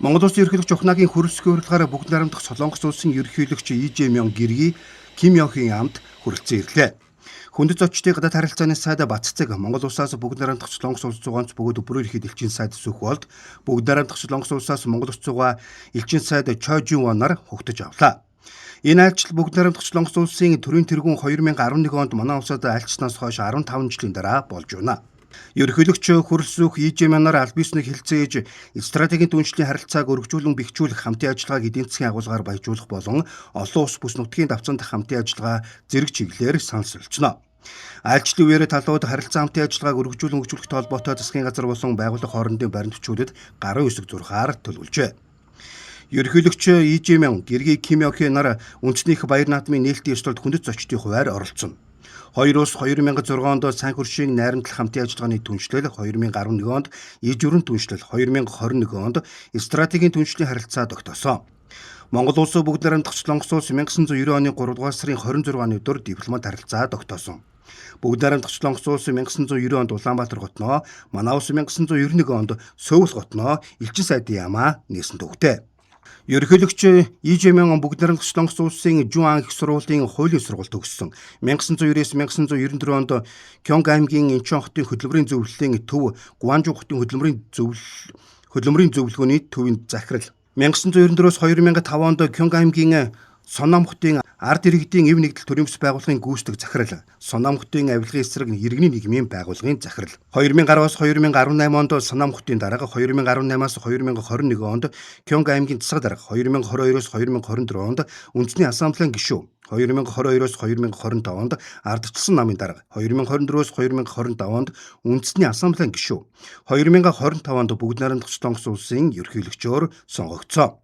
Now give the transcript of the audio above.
Монгол Улсын ерөнхийлөгч Ухнагийн хөрөлсгөө урилгаараа бүгд найрамдах Солонгос улсын ерөнхийлөгч Ижемён Гэрги Ким Йонхын амд хүрэлцэн ирлээ. Хүндэт зочдын гадаад харилцааны сайд Баццэг Монгол улсаас бүгд найрамдах Солонгос улс зугаанч бөгөөд бүрээр ихэд элчин сайд сүх болд бүгд найрамдах Солонгос улсаас Монгол улс зугаа элчин сайд Чо Жинвонаар хугтаж авлаа. Энэ айлчлал бүгд найрамдах Солонгос улсын төрийн тэргүүн 2011 онд манай улсад айлчлснаас хойш 15 жилийн дараа болж байна. Ерөнхийлөгч хөрөлсөх Ижемёноор аль биеснийг хилцээж стратегийн түншлэлийн харилцааг өргөжүүлэн бэхжүүлэх хамтын ажиллагааг эдийн засгийн агуулгаар баяжуулах болон олон улс бүс нутгийн давцанд хамтын ажиллагаа зэрэг чиглэлээр саналсолжно. Айлчлалын үеэр талууд харилцаа хамтын ажиллагааг өргөжүүлэн хөгжүүлэхтэй холбоотой засгийн газар болон байгууллага хоорондын баримтчүүдэд гарын үсэг зурхаар төлөвлөжээ. Ерөнхийлөгч Ижемён Гэрги Ким Йонхын нар үндэснийх баяр наадмын нээлтийн ёслолд хүндэт зочдын хуваар оролцсон. Хоёр улс 2006 онд сайн хөршийн найрамдал хамтын ажиллагааны түншлэл, 2011 онд иж өрн түншлэл, 2021 онд стратегийн түншлийн харилцаа тогтоосон. Монгол улс бүгд найрамдах Солонгос улс 1990 оны 3 дугаар сарын 26-ны өдөр дипломат харилцаа тогтоосон. Бүгд найрамдах Солонгос улс 1990 онд Улаанбаатар хотноо, манай улс 1991 онд Сөүл хотноо элчин сайдын яамаа нээсэн төвхтэй. Ерөнхийлөгч Ижемён бүгд найрамдах Солонгос улсын Жуан их сургуулийн хуулийн сургалт төгссөн. 1999-1994 онд Кёнг аймгийн Инчон хотын хөдөлмөрийн зөвлөлийн төв, Гуанжу хотын хөдөлмөрийн зөвлөгөөний төвийн захирал. 1994-өөс 2005 онд Кёнг аймгийн Сонам хотын ард иргэдийн эв нэгдэл төрийн бас байгууллагын гүйцэтгэх захирал, Сонам хотын авилгын эсрэг иргэний нийгмийн байгууллагын захирал. 2010-аас 2018 онд Сонам хотын дарга, 2018-аас 2021 онд Кёнг аймгийн засаг дарга, 2022-оос 2024 онд үндэсний ассамблеийн гишүүн, 2022-оос 2025 онд ардчилсан намын дарга, 2024-өөс 2025 онд үндэсний ассамблеийн гишүүн, 2025 онд бүгд найрамдах Солонгос улсын ерөнхийлөгчөөр сонгогдсон.